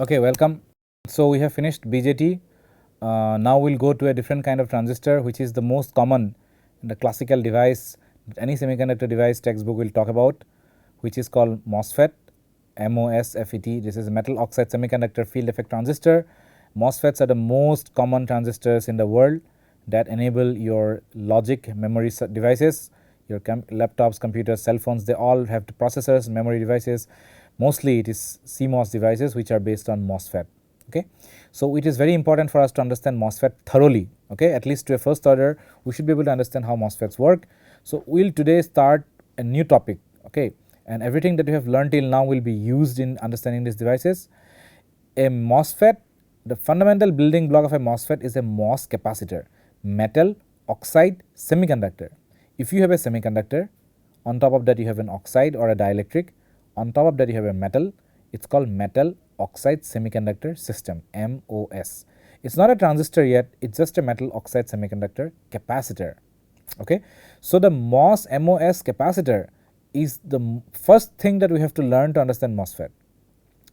Okay, welcome. So we have finished BJT. Now we'll go to a different kind of transistor, which is the most common in the classical device. Any semiconductor device textbook will talk about, which is called MOSFET. MOSFET. This is a metal oxide semiconductor field effect transistor. MOSFETs are the most common transistors in the world that enable your logic memory devices, your laptops, computers, cell phones. They all have processors, memory devices. Mostly it is CMOS devices which are based on MOSFET. Okay. So it is very important for us to understand MOSFET thoroughly. Okay, at least to a first order we should be able to understand how MOSFETs work. So we'll today start a new topic. Okay, and everything that we have learned till now will be used in understanding these devices. A MOSFET, the fundamental building block of a MOSFET is a MOS capacitor, metal oxide semiconductor. If you have a semiconductor, on top of that you have an oxide or a dielectric, on top of that you have a metal, it's called metal oxide semiconductor system, MOS. It's not a transistor yet, it's just a metal oxide semiconductor capacitor. Okay, so the MOS capacitor is the first thing that we have to learn to understand MOSFET.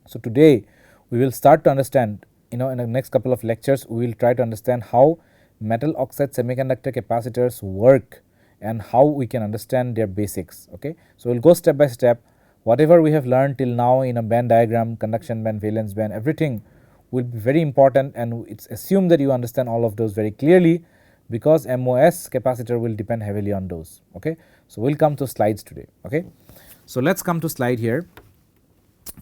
So today we will start to understand, in the next couple of lectures we will try to understand how metal oxide semiconductor capacitors work and how we can understand their basics. Okay, so we'll go step by step. Whatever we have learned till now in a band diagram, conduction band, valence band, everything will be very important, and it's assumed that you understand all of those very clearly, because MOS capacitor will depend heavily on those. Okay, so we'll come to slides today. Okay, so let's come to slide here.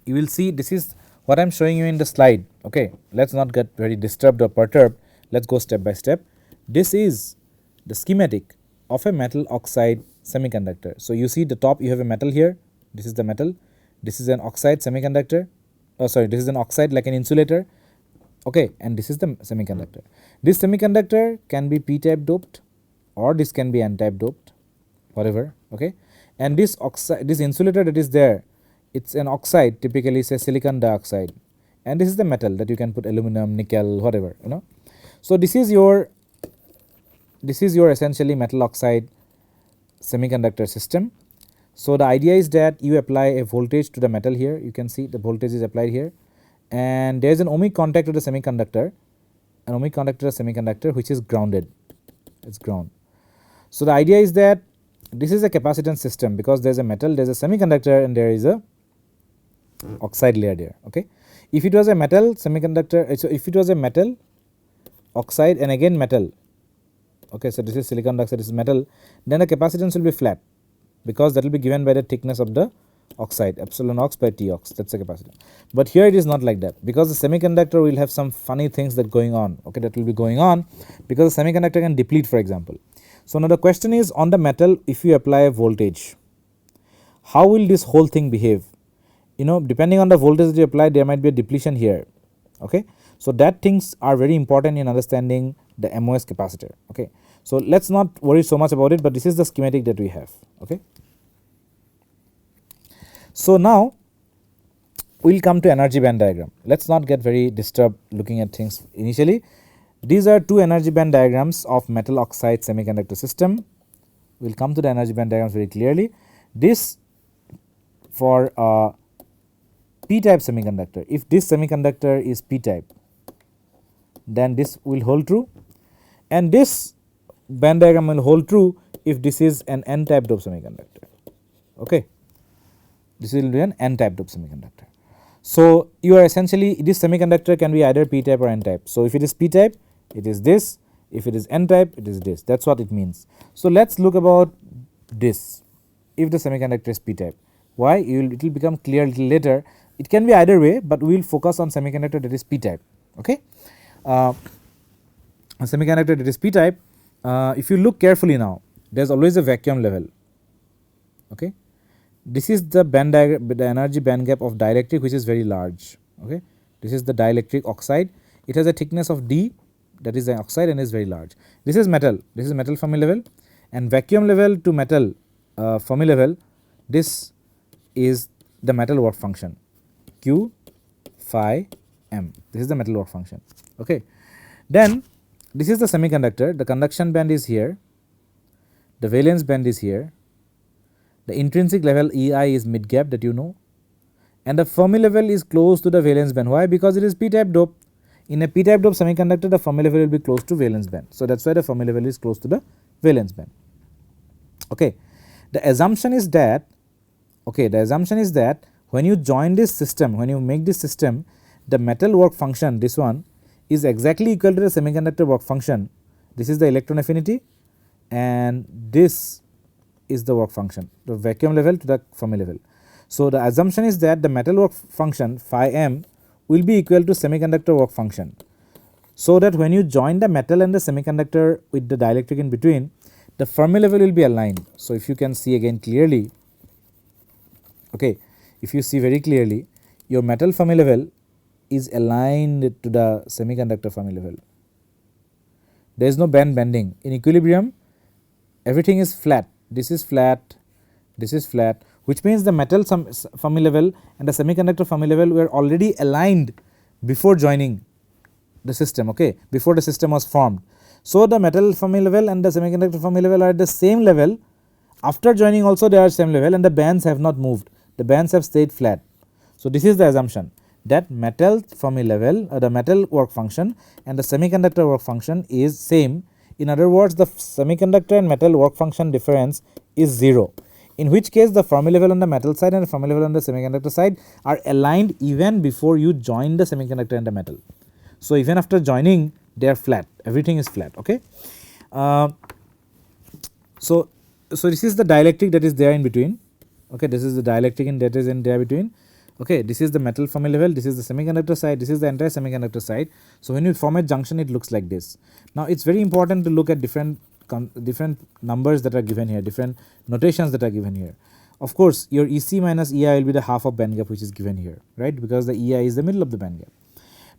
You will see this is what I'm showing you in the slide. Okay, let's not get very disturbed or perturbed. Let's go step by step. This is the schematic of a metal oxide semiconductor. So you see the top, you have a metal here. This is the metal. This is an oxide semiconductor. Oh, sorry, this is an oxide like an insulator. Okay, and this is the semiconductor. This semiconductor can be p-type doped, or this can be n-type doped, whatever. Okay, and this oxide, this insulator that is there, it's an oxide, typically say silicon dioxide, and this is the metal that you can put aluminum, nickel, whatever. So this is your essentially metal oxide semiconductor system. So the idea is that you apply a voltage to the metal here. You can see the voltage is applied here, and there is an ohmic contact to the semiconductor, which is grounded. It's ground. So the idea is that this is a capacitance system, because there is a metal, there is a semiconductor, and there is a oxide layer there. Okay, if it was a metal semiconductor, so if it was a metal oxide and again metal, okay, so this is silicon dioxide, this is metal, then the capacitance will be flat, because that will be given by the thickness of the oxide, epsilon ox by T ox, that's the capacitance. But here it is not like that, because the semiconductor will have some funny things that going on. Okay, that will be going on because the semiconductor can deplete, for example. So now the question is, on the metal, if you apply a voltage, how will this whole thing behave? Depending on the voltage that you apply, there might be a depletion here. Okay, so that things are very important in understanding the MOS capacitor. Okay, so let's not worry so much about it, but this is the schematic that we have. Okay, so now we'll come to energy band diagram. Let's not get very disturbed looking at things initially. These are two energy band diagrams of metal oxide semiconductor system. We'll come to the energy band diagrams very clearly. This for p-type semiconductor, if this semiconductor is p-type, then this will hold true, and this band diagram will hold true if this is an n-type dope semiconductor. Okay, this will be an n-type dope semiconductor. So you are essentially, this semiconductor can be either p-type or n-type. So if it is p-type, it is this. If it is n-type, it is this. That's what it means. So let's look about this. If the semiconductor is p-type, why? It will become clear a little later. It can be either way, but we will focus on semiconductor that is p-type. Okay, a semiconductor that is p-type, if you look carefully now, there is always a vacuum level. Okay, this is the band diagram, the energy band gap of dielectric, which is very large. Okay, this is the dielectric oxide. It has a thickness of D, that is the oxide, and is very large. This is metal. This is metal Fermi level, and vacuum level to metal Fermi level. This is the metal work function, Q phi m. This is the metal work function. Okay, then this is the semiconductor. The conduction band is here, the valence band is here, the intrinsic level EI is mid gap, that you know, and the Fermi level is close to the valence band. Why? Because it is p-type dope. In a p-type dope semiconductor, the Fermi level will be close to valence band. So that's why the Fermi level is close to the valence band. Okay. The assumption is that when you join this system, when you make this system, the metal work function, this one, is exactly equal to the semiconductor work function. This is the electron affinity and this is the work function, the vacuum level to the Fermi level. So the assumption is that the metal work function phi m will be equal to semiconductor work function, so that when you join the metal and the semiconductor with the dielectric in between, the Fermi level will be aligned. So if you can see again clearly, okay, if you see very clearly, your metal Fermi level is aligned to the semiconductor Fermi level. There is no band bending. In equilibrium, everything is flat. This is flat, this is flat, which means the metal Fermi level and the semiconductor Fermi level were already aligned before joining the system, okay, before the system was formed. So the metal Fermi level and the semiconductor Fermi level are at the same level. After joining also they are same level and the bands have not moved, the bands have stayed flat. So this is the assumption that metal Fermi level, the metal work function and the semiconductor work function is same. In other words, the semiconductor and metal work function difference is 0, in which case the Fermi level on the metal side and the Fermi level on the semiconductor side are aligned even before you join the semiconductor and the metal. So even after joining they are flat, everything is flat, okay. So this is the dielectric that is there in between, okay, this is the dielectric that is in there between, okay, this is the metal Fermi level, this is the semiconductor side, this is the entire semiconductor side. So when you form a junction it looks like this. Now it's very important to look at different numbers that are given here, different notations that are given here. Of course your EC minus EI will be the half of band gap which is given here, right, because the EI is the middle of the band gap.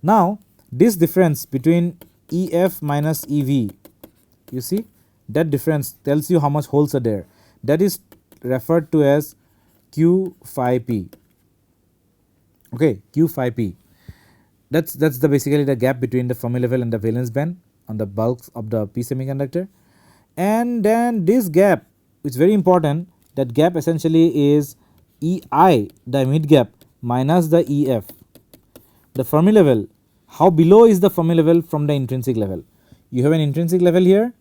Now this difference between EF minus EV, you see that difference tells you how much holes are there, that is referred to as Q phi P, okay, Q phi P. That's the basically the gap between the Fermi level and the valence band on the bulks of the P semiconductor. And then this gap is very important, that gap essentially is EI, the mid gap, minus the EF. The Fermi level, how below is the Fermi level from the intrinsic level? You have an intrinsic level here,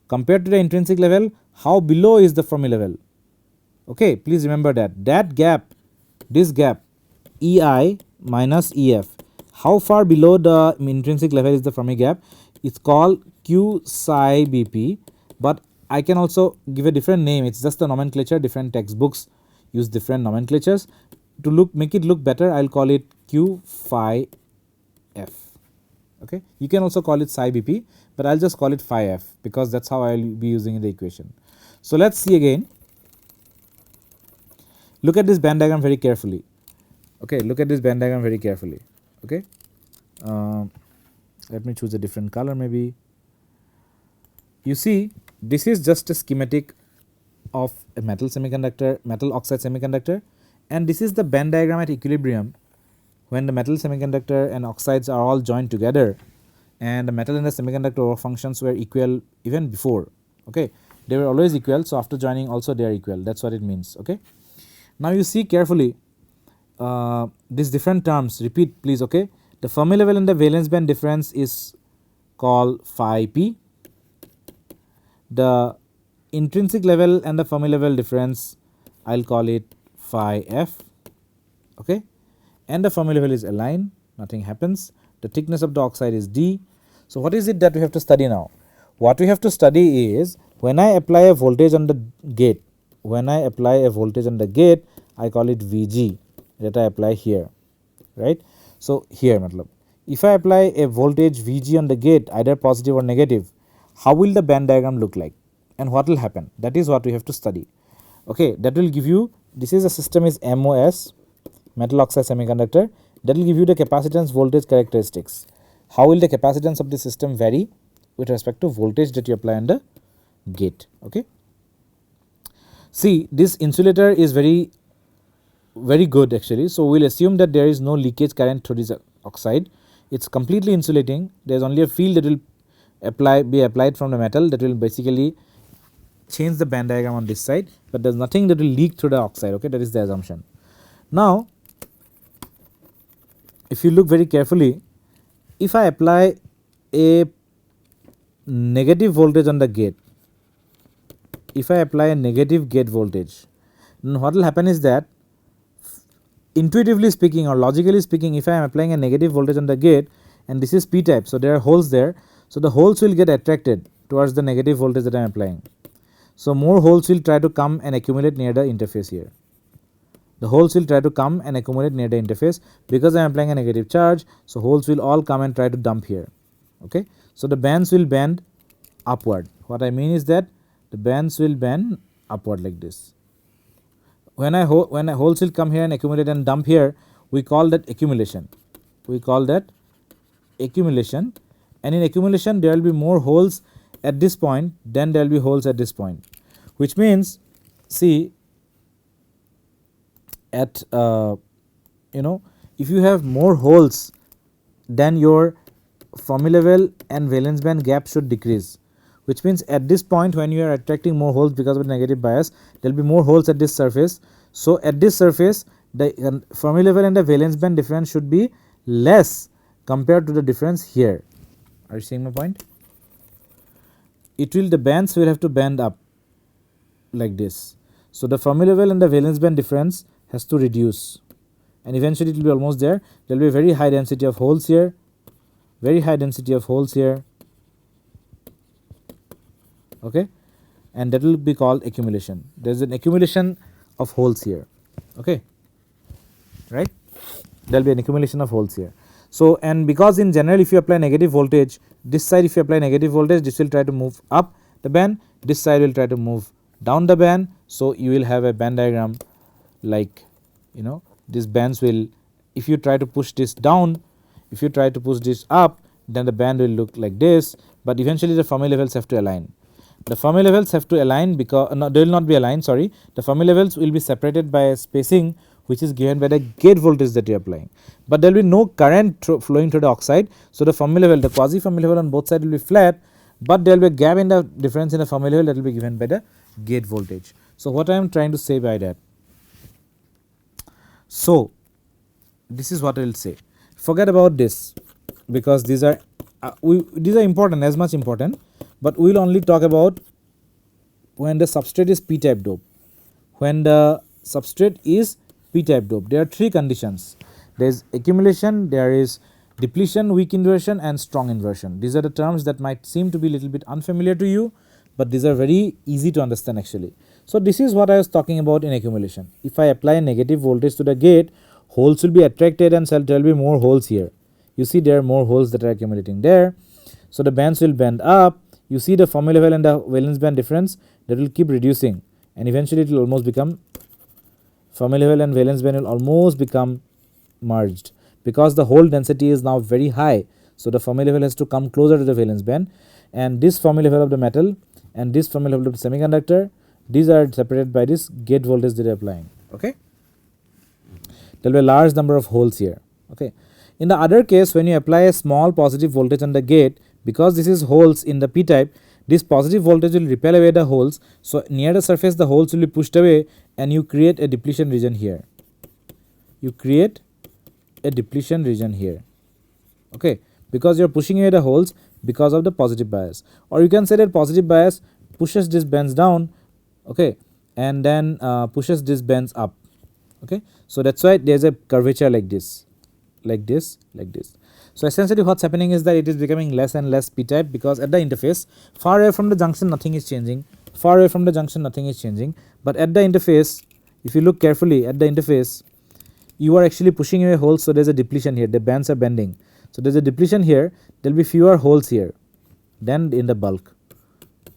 compared to the intrinsic level, how below is the Fermi level? Okay, please remember that gap, this gap, EI minus EF, how far below the intrinsic level is the Fermi gap? It's called Q psi BP, but I can also give a different name, it's just the nomenclature, different textbooks use different nomenclatures. To make it look better, I'll call it Q phi F, okay. You can also call it psi BP, but I'll just call it phi F because that's how I'll be using in the equation. So let's see again, look at this band diagram very carefully, okay, look at this band diagram very carefully, okay. Let me choose a different color maybe. You see this is just a schematic of a metal semiconductor, metal oxide semiconductor, and this is the band diagram at equilibrium when the metal semiconductor and oxides are all joined together and the metal and the semiconductor work functions were equal even before, okay, they were always equal. So after joining also they are equal, that's what it means, okay. Now you see carefully these different terms, repeat please, okay. The Fermi level and the valence band difference is called phi P. The intrinsic level and the Fermi level difference, I'll call it phi F, okay, and the Fermi level is aligned, nothing happens. The thickness of the oxide is D. So what is it that we have to study now? What we have to study is when I apply a voltage on the gate, I call it VG that I apply here, right. So here if I apply a voltage VG on the gate, either positive or negative, how will the band diagram look like and what will happen? That is what we have to study, okay. That will give you, this is a system is MOS, metal oxide semiconductor, that will give you the capacitance voltage characteristics. How will the capacitance of the system vary with respect to voltage that you apply on the gate, okay. See, this insulator is very good actually. So we'll assume that there is no leakage current through this oxide, it's completely insulating, there is only a field that will be applied from the metal that will basically change the band diagram on this side, but there is nothing that will leak through the oxide, okay, that is the assumption. Now if you look very carefully, if I apply a negative voltage on the gate, if I apply a negative gate voltage, then what will happen is that intuitively speaking or logically speaking, if I am applying a negative voltage on the gate and this is p type, so there are holes there, so the holes will get attracted towards the negative voltage that I am applying. So more holes will try to come and accumulate near the interface here. The holes will try to come and accumulate near the interface because I am applying a negative charge, so holes will all come and try to dump here. Okay, so the bands will bend upward. What I mean is that the bands will bend upward like this. When holes will come here and accumulate and dump here, we call that accumulation. We call that accumulation, and in accumulation there will be more holes at this point than there will be holes at this point, which means, see, at if you have more holes, then your Fermi level and valence band gap should decrease, which means at this point when you are attracting more holes because of the negative bias, there will be more holes at this surface. So at this surface the Fermi level and the valence band difference should be less compared to the difference here. Are you seeing my point? The bands will have to bend up like this. So the Fermi level and the valence band difference has to reduce, and eventually it will be almost there. There will be a very high density of holes here, very high density of holes here. Okay, and that will be called accumulation. There is an accumulation of holes here. Okay, right? There will be an accumulation of holes here. So, and because in general if you apply negative voltage, this side if you apply negative voltage, this will try to move up the band, this side will try to move down the band. So you will have a band diagram like, these bands will, if you try to push this down, if you try to push this up, then the band will look like this, but eventually the Fermi levels have to align. The Fermi levels have to align because they will not be aligned, sorry. The Fermi levels will be separated by a spacing which is given by the gate voltage that you are applying, but there will be no current flowing through the oxide. So the Fermi level, the quasi Fermi level on both sides will be flat, but there will be a gap in the difference in the Fermi level that will be given by the gate voltage. So what I am trying to say by that, so this is what I will say. Forget about this because these are important, as much important, but we will only talk about when the substrate is p type dope. When the substrate is p type dope, there are three conditions. There is accumulation, there is depletion, weak inversion, and strong inversion. These are the terms that might seem to be a little bit unfamiliar to you, but these are very easy to understand actually. So this is what I was talking about in accumulation. If I apply a negative voltage to the gate, holes will be attracted and there will be more holes here. You see there are more holes that are accumulating there. So the bands will bend up. You see the Fermi level and the valence band difference that will keep reducing, and eventually it will almost become, Fermi level and valence band will almost become merged because the hole density is now very high. So the Fermi level has to come closer to the valence band, and this Fermi level of the metal and this Fermi level of the semiconductor, these are separated by this gate voltage that you are applying. Okay, there will be a large number of holes here. Okay, in the other case, when you apply a small positive voltage on the gate, because this is holes in the p type, this positive voltage will repel away the holes. So near the surface the holes will be pushed away and you create a depletion region here. You create a depletion region here. Okay, because you are pushing away the holes because of the positive bias, or you can say that positive bias pushes these bands down, okay, and then pushes these bands up. Okay, so that's why there is a curvature like this, like this, like this. So essentially what's happening is that it is becoming less and less p type because at the interface, far away from the junction nothing is changing, far away from the junction nothing is changing, but at the interface, if you look carefully at the interface, you are actually pushing away holes. So there is a depletion here, the bands are bending, so there is a depletion here, there will be fewer holes here than in the bulk.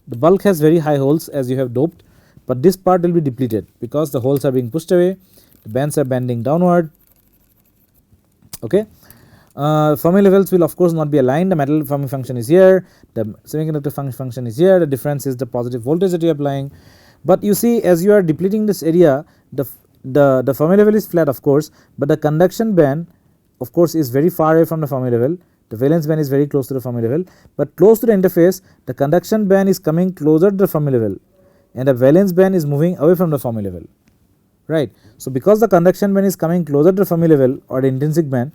The bulk has very high holes as you have doped, but this part will be depleted because the holes are being pushed away, the bands are bending downward. Okay, Fermi levels will of course not be aligned. The metal Fermi function is here, the semiconductor function is here, the difference is the positive voltage that you are applying. But you see, as you are depleting this area, the Fermi level is flat of course, but the conduction band of course is very far away from the Fermi level. The valence band is very close to the Fermi level, but close to the interface the conduction band is coming closer to the Fermi level and the valence band is moving away from the Fermi level, right. So because the conduction band is coming closer to the Fermi level or the intrinsic band,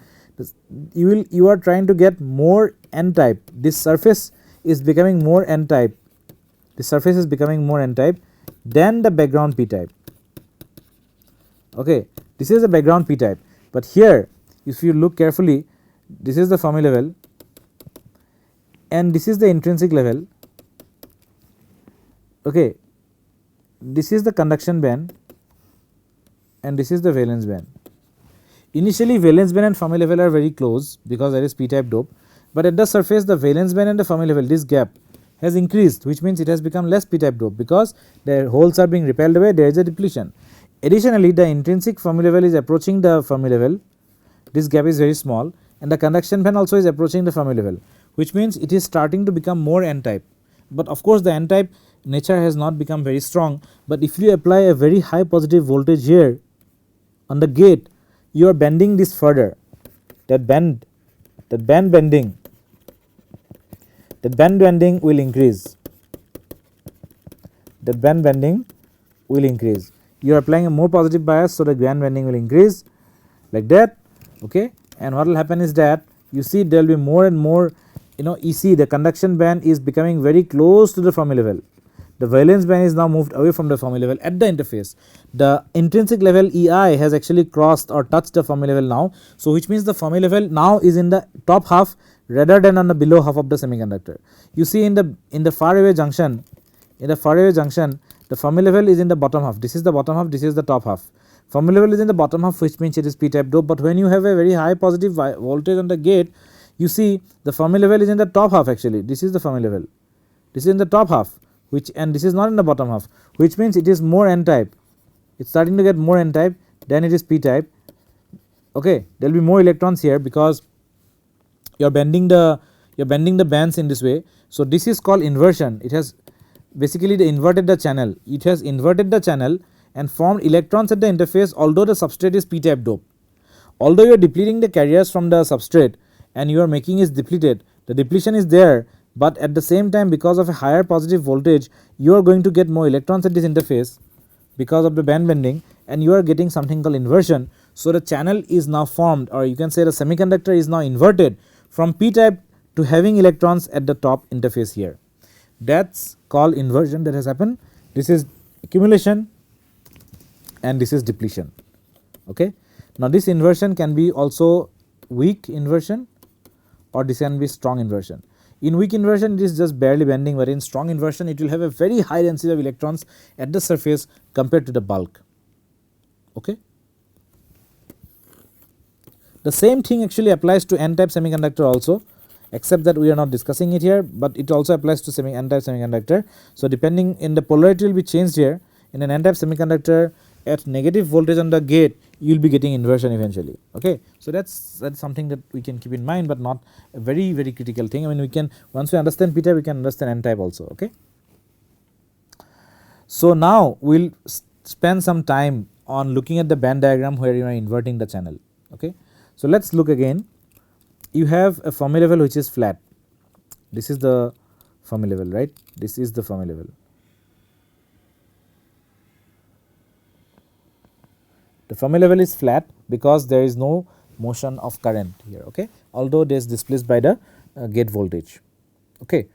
You are trying to get more n type. This surface is becoming more n type. The surface is becoming more n type than the background p type. Okay, this is the background p type, but here if you look carefully, this is the Fermi level and this is the intrinsic level. Okay, this is the conduction band and this is the valence band. Initially valence band and Fermi level are very close because there is p type dope, but at the surface the valence band and the Fermi level, this gap has increased, which means it has become less p type dope because the holes are being repelled away, there is a depletion. Additionally, the intrinsic Fermi level is approaching the Fermi level, this gap is very small, and the conduction band also is approaching the Fermi level, which means it is starting to become more n type. But of course the n type nature has not become very strong, but if you apply a very high positive voltage here on the gate, you are bending this further. That band bending will increase. That band bending will increase. You are applying a more positive bias, so the band bending will increase like that. Okay, and what will happen is that you see there will be more and more, EC, the conduction band is becoming very close to the Fermi level. The valence band is now moved away from the Fermi level at the interface. The intrinsic level EI has actually crossed or touched the Fermi level now. So which means the Fermi level now is in the top half rather than on the below half of the semiconductor. You see in the far away junction, the Fermi level is in the bottom half. This is the bottom half, this is the top half. Fermi level is in the bottom half, which means it is p type dope, but when you have a very high positive voltage on the gate, you see the Fermi level is in the top half actually. This is the Fermi level. This is in the top half, and this is not in the bottom half, which means it is more n type. It's starting to get more n type than it is p type. Okay, there will be more electrons here because you are bending the bands in this way. So this is called inversion. It has basically inverted the channel. It has inverted the channel and formed electrons at the interface, although the substrate is p type dope. Although you are depleting the carriers from the substrate and you are making it depleted, the depletion is there, but at the same time because of a higher positive voltage you are going to get more electrons at this interface because of the band bending, and you are getting something called inversion. So the channel is now formed, or you can say the semiconductor is now inverted from p type to having electrons at the top interface here. That's called inversion that has happened. This is accumulation and this is depletion. Okay, now this inversion can be also weak inversion or this can be strong inversion. In weak inversion it is just barely bending, but in strong inversion it will have a very high density of electrons at the surface compared to the bulk. Okay, the same thing actually applies to n type semiconductor also, except that we are not discussing it here, but it also applies to n type semiconductor. So depending in the polarity will be changed here. In an n type semiconductor at negative voltage on the gate you will be getting inversion eventually. Okay, so that's something that we can keep in mind, but not a very critical thing. I mean, we can, once we understand p type we can understand n type also. Okay, so now we will spend some time on looking at the band diagram where you are inverting the channel. Okay, so let us look again. You have a Fermi level which is flat. This is the Fermi level, right? This is the Fermi level. The Fermi level is flat because there is no motion of current here. Okay, although this is displaced by the gate voltage. Okay,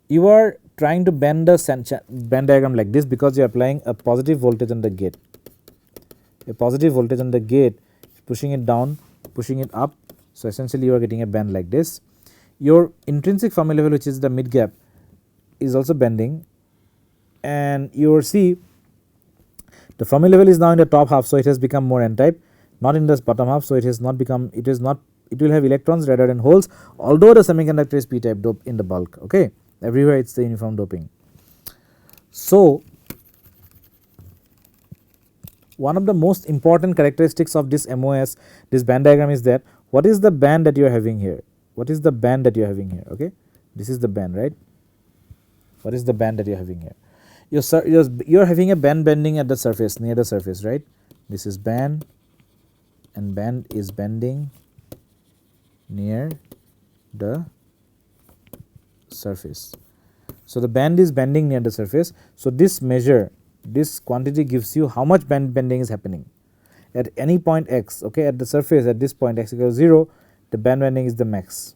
you are trying to bend the band diagram like this because you are applying a positive voltage on the gate. A positive voltage on the gate, pushing it down, pushing it up. So essentially you are getting a band like this. Your intrinsic Fermi level, which is the mid gap, is also bending, and you will see the Fermi level is now in the top half, so it has become more n type, not in the bottom half, so it has not become, it will have electrons rather than holes, although the semiconductor is p type dope in the bulk. Okay, everywhere it is the uniform doping. So one of the most important characteristics of this MOS, this band diagram, is that what is the band that you are having here? What is the band that you are having here? Okay, this is the band, right? What is the band that you are having here? You are having a band bending at the surface, near the surface, right? This is band, and band is bending near the surface. So the band is bending near the surface. So this measure, this quantity gives you how much band bending is happening at any point x. Okay, at the surface at this point x equals 0, the band bending is the max.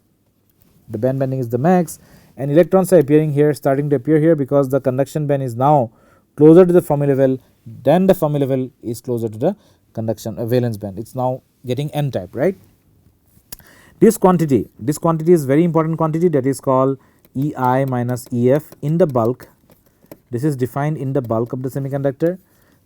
The band bending is the max, and electrons are appearing here, starting to appear here, because the conduction band is now closer to the Fermi level than the Fermi level is closer to the conduction valence band. It is now getting n type, right. This quantity is very important quantity, that is called EI minus EF in the bulk. This is defined in the bulk of the semiconductor,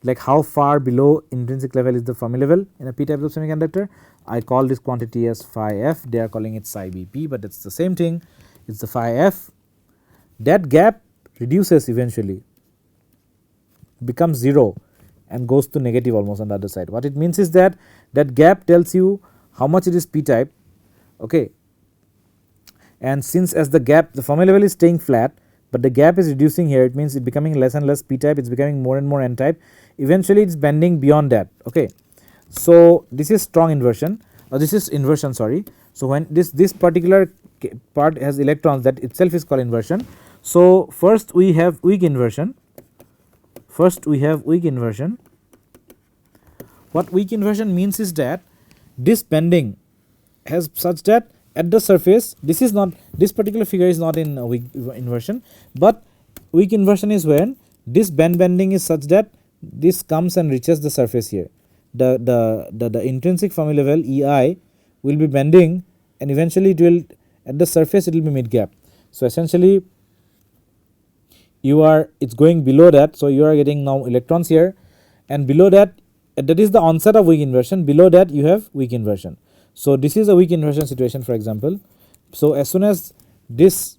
like how far below intrinsic level is the Fermi level in a p type of semiconductor. I call this quantity as phi f, they are calling it psi bp, but it is the same thing, it is the phi f. That gap reduces eventually, becomes 0 and goes to negative almost on the other side. What it means is that that gap tells you how much it is p type, okay. And since as the gap, the Fermi level is staying flat, but the gap is reducing here, it means it becoming less and less p type, it is becoming more and more n type, eventually it is bending beyond that, okay. So this is strong inversion, or this is inversion, sorry. So when this particular part has electrons, that itself is called inversion. So first we have weak inversion. What weak inversion means is that this bending has such that at the surface, this is not, this particular figure is not in weak inversion, but weak inversion is when this band bending is such that this comes and reaches the surface here. The intrinsic Fermi level EI will be bending, and eventually it will, at the surface it will be mid gap. So essentially it's going below that, so you are getting now electrons here, and below that, that is the onset of weak inversion, below that you have weak inversion. So this is a weak inversion situation, for example. So as soon as this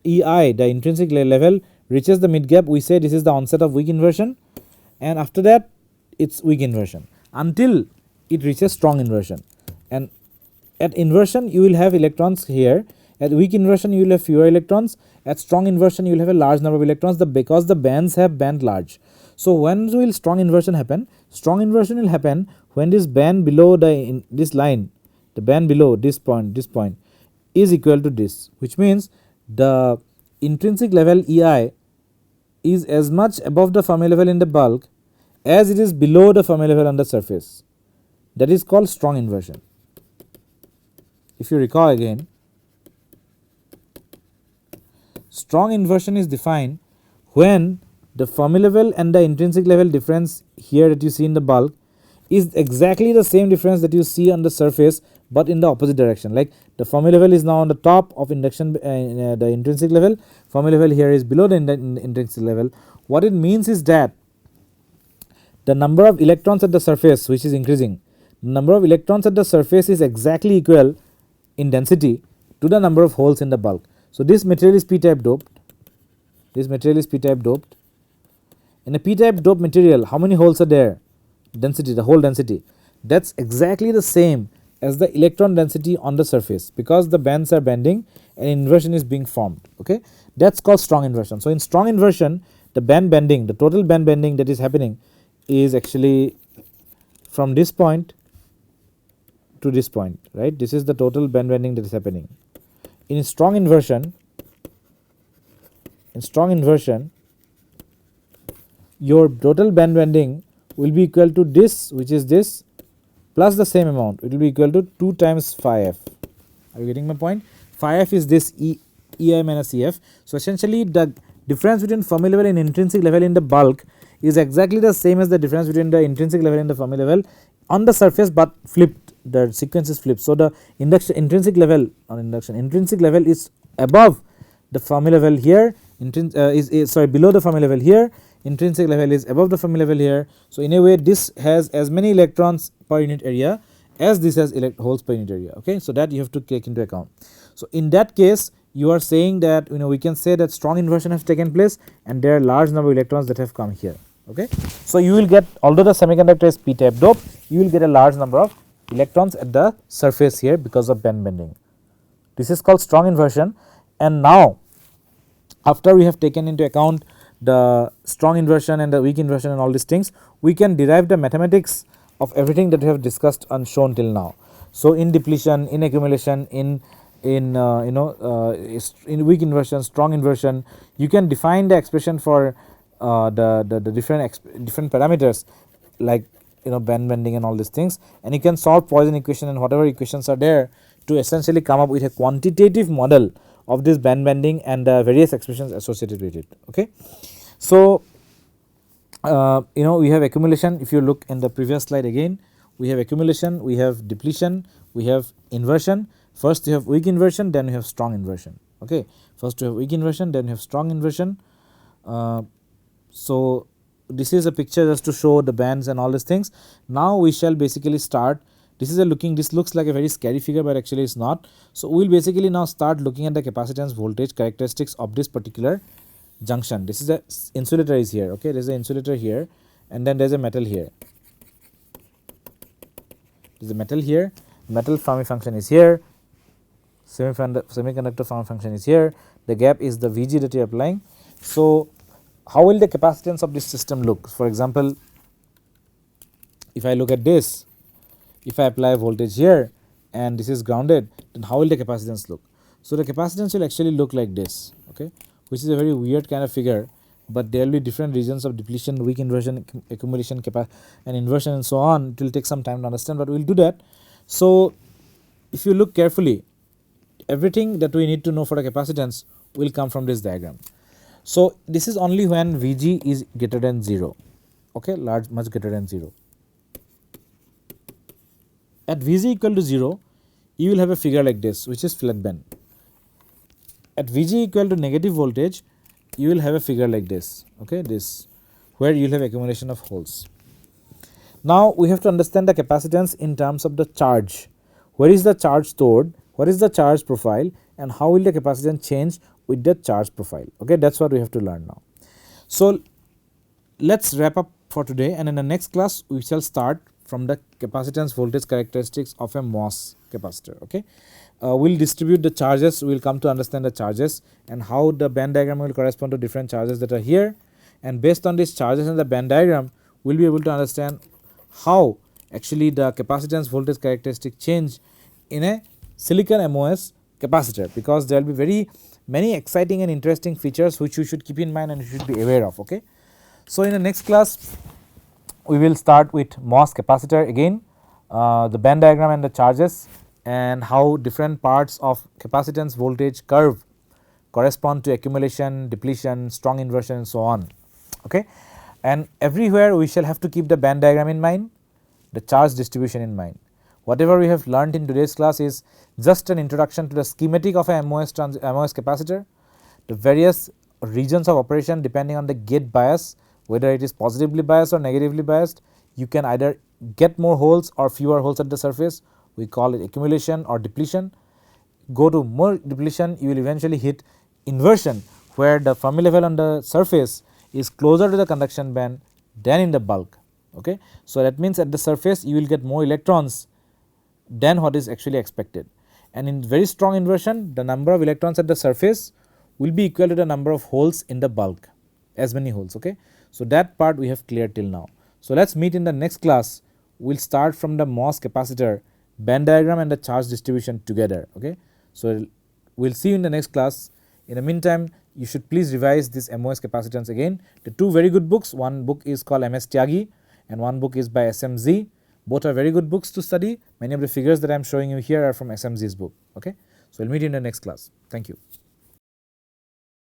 EI, the intrinsic level, reaches the mid gap, we say this is the onset of weak inversion, and after that it's weak inversion until it reaches strong inversion. And at inversion you will have electrons here, at weak inversion you will have fewer electrons, at strong inversion you will have a large number of electrons, because the bands have band large. So when will strong inversion happen? Strong inversion will happen when this band below this line, the band below this point is equal to this, which means the intrinsic level EI is as much above the Fermi level in the bulk as it is below the Fermi level on the surface. That is called strong inversion. If you recall again, strong inversion is defined when the Fermi level and the intrinsic level difference here that you see in the bulk is exactly the same difference that you see on the surface, but in the opposite direction. Like the Fermi level is now on the top of induction, the intrinsic level, Fermi level here is below the intrinsic level. What it means is that the number of electrons at the surface, which is increasing, the number of electrons at the surface is exactly equal in density to the number of holes in the bulk. So this material is p type doped, In a p type doped material, how many holes are there? Density, the hole density, that's exactly the same as the electron density on the surface, because the bands are bending and inversion is being formed, okay. That's called strong inversion. So in strong inversion, the band bending, the total band bending that is happening is actually from this point to this point, right. This is the total band bending that is happening. In strong inversion, your total band bending will be equal to this, which is this, plus the same amount, it will be equal to 2 times phi f. Are you getting my point? Phi f is this EI minus EF. So essentially the difference between Fermi level and intrinsic level in the bulk is exactly the same as the difference between the intrinsic level and the Fermi level on the surface, but flipped, the sequence is flipped. So the intrinsic level is above the Fermi level here, below the Fermi level here, intrinsic level is above the Fermi level here. So in a way this has as many electrons per unit area as this has holes per unit area, okay. So that you have to take into account. So in that case you are saying that, we can say that strong inversion has taken place and there are large number of electrons that have come here, okay. So you will get, although the semiconductor is p type dope, you will get a large number of electrons at the surface here because of band bending. This is called strong inversion. And now after we have taken into account the strong inversion and the weak inversion and all these things, we can derive the mathematics of everything that we have discussed and shown till now. So in depletion, in accumulation, in weak inversion, strong inversion, you can define the expression for the different parameters, like band bending and all these things, and you can solve Poisson equation and whatever equations are there to essentially come up with a quantitative model of this band bending and the various expressions associated with it. Okay. So, we have accumulation. If you look in the previous slide again, we have accumulation, we have depletion, we have inversion. First you have weak inversion, then you have strong inversion. Okay. First you have weak inversion, then you have strong inversion. So, this is a picture just to show the bands and all these things. Now we shall basically start. This looks like a very scary figure, but actually it is not. So, we will basically now start looking at the capacitance voltage characteristics of this particular junction. This is a insulator is here. Okay, there is an insulator here, and then there is a metal here. There is a metal here. Metal Fermi function is here. Semiconductor Fermi function is here. The gap is the Vg that you are applying. So, how will the capacitance of this system look? For example, if I look at this, if I apply voltage here and this is grounded, then how will the capacitance look? So, the capacitance will actually look like this, okay, which is a very weird kind of figure, but there will be different regions of depletion, weak inversion, accumulation, and inversion and so on. It will take some time to understand, but we will do that. So, if you look carefully, everything that we need to know for the capacitance will come from this diagram. So, this is only when Vg is greater than 0, okay, much greater than 0. At Vg equal to 0, you will have a figure like this, which is flat band. At Vg equal to negative voltage, you will have a figure like this, okay, this, where you will have accumulation of holes. Now, we have to understand the capacitance in terms of the charge. Where is the charge stored? What is the charge profile, and how will the capacitance change with the charge profile? Okay, that is what we have to learn now. So, let us wrap up for today, and in the next class we shall start from the capacitance voltage characteristics of a MOS capacitor. Okay, we will distribute the charges. We will come to understand the charges and how the band diagram will correspond to different charges that are here, and based on these charges and the band diagram, we will be able to understand how actually the capacitance voltage characteristic change in a silicon MOS capacitor, because there will be very many exciting and interesting features which you should keep in mind and you should be aware of. Okay. So, in the next class we will start with MOS capacitor again, the band diagram and the charges, and how different parts of capacitance voltage curve correspond to accumulation, depletion, strong inversion and so on. Okay. And everywhere we shall have to keep the band diagram in mind, the charge distribution in mind. Whatever we have learned in today's class is just an introduction to the schematic of a MOS capacitor, the various regions of operation depending on the gate bias, whether it is positively biased or negatively biased. You can either get more holes or fewer holes at the surface, we call it accumulation or depletion. Go to more depletion, you will eventually hit inversion, where the Fermi level on the surface is closer to the conduction band than in the bulk. Okay. So, that means at the surface you will get more electrons than what is actually expected, and in very strong inversion the number of electrons at the surface will be equal to the number of holes in the bulk, as many holes. Okay. So, that part we have cleared till now. So, let us meet in the next class. We will start from the MOS capacitor band diagram and the charge distribution together. Okay. So, we will see you in the next class. In the meantime, you should please revise this MOS capacitance again. The two very good books, one book is called MS Tyagi and one book is by SMZ. Both are very good books to study. Many of the figures that I am showing you here are from SMZ's book. Okay. So, we will meet you in the next class. Thank you.